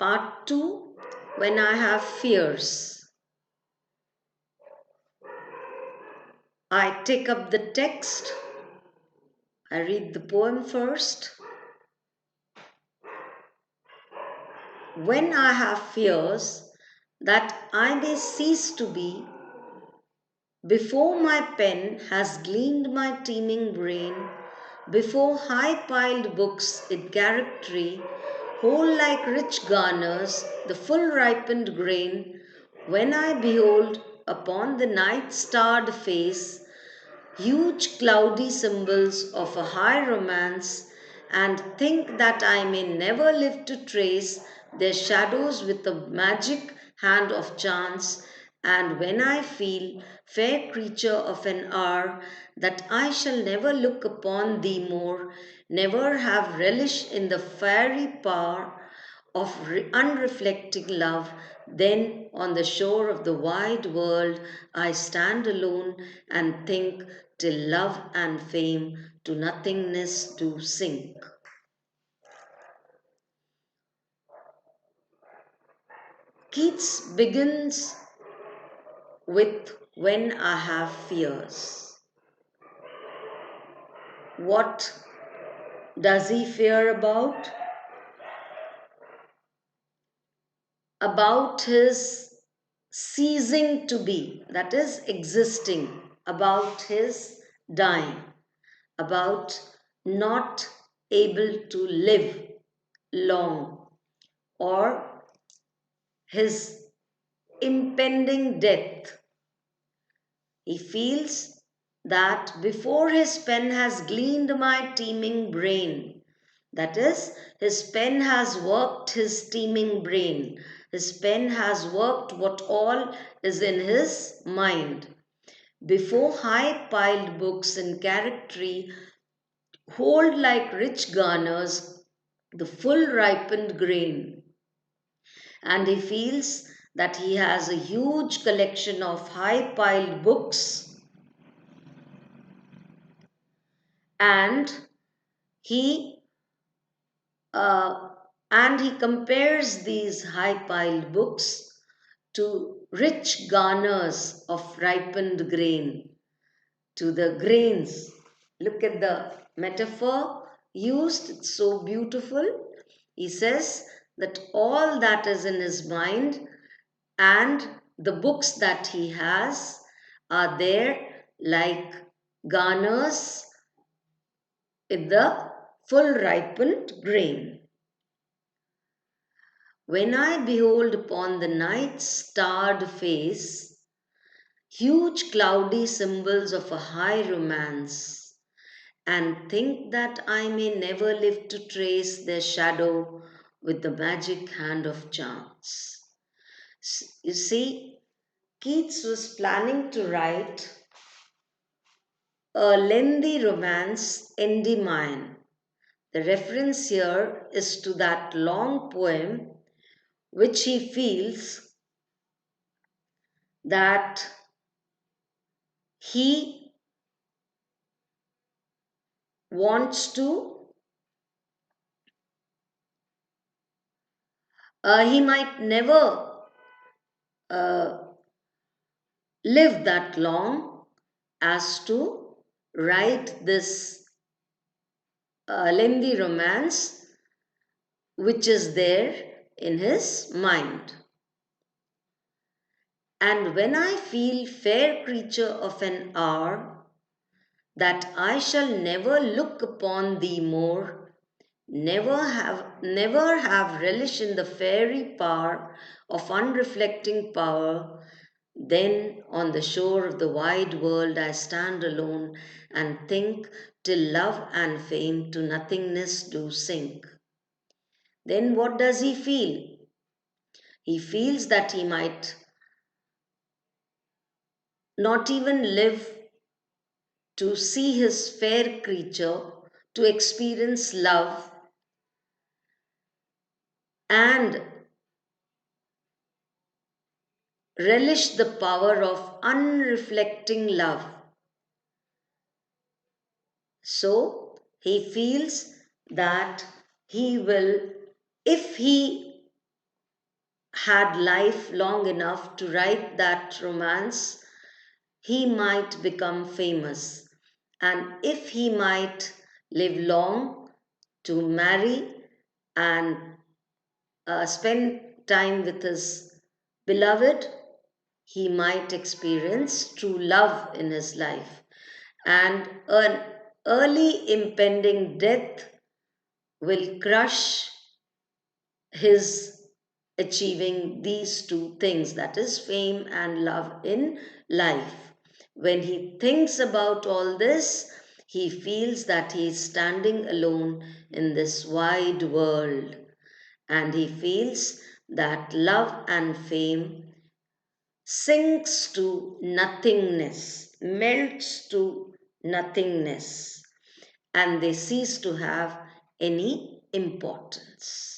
Part 2. When I have fears. I take up the text. I read the poem first. When I have fears that I may cease to be, before my pen has gleaned my teeming brain, before high-piled books in garretry hold like rich garners the full-ripened grain, when I behold upon the night-starred face huge cloudy symbols of a high romance, and think that I may never live to trace their shadows with the magic hand of chance, and when I feel, fair creature of an hour, that I shall never look upon thee more, never have relish in the fairy power of unreflecting love, then on the shore of the wide world I stand alone and think till love and fame to nothingness do sink. Keats begins with when I have fears. What does he fear about? About his ceasing to be, that is, existing, about his dying, about not able to live long, or his impending death. He feels that before his pen has gleaned my teeming brain, that is, his pen has worked his teeming brain, his pen has worked what all is in his mind. Before high piled books in charactery hold like rich garners the full ripened grain, and he feels that he has a huge collection of high piled books, and he uh, he compares these high piled books to rich garners of ripened grain, to the grains. Look at the metaphor used, it's so beautiful. He says that all that is in his mind and the books that he has are there like garners in the full ripened grain. When I behold upon the night's starred face huge cloudy symbols of a high romance, and think that I may never live to trace their shadow with the magic hand of chance. You see, Keats was planning to write a lengthy romance, Endymion. The reference here is to that long poem which he feels that he wants to, he might never uh, live that long as to write this lengthy romance which is there in his mind. And when I feel, fair creature of an hour, that I shall never look upon thee more, never have relish in the fairy power of unreflecting power, then on the shore of the wide world I stand alone and think till love and fame to nothingness do sink. Then what does he feel? He feels that he might not even live to see his fair creature, to experience love, and relish the power of unreflecting love. So he feels that he will, if he had life long enough to write that romance, he might become famous. And if he might live long to marry and spend time with his beloved, he might experience true love in his life. And an early impending death will crush his achieving these two things, that is, fame and love in life. When he thinks about all this, he feels that he is standing alone in this wide world, and he feels that love and fame sinks to nothingness, melts to nothingness, and they cease to have any importance.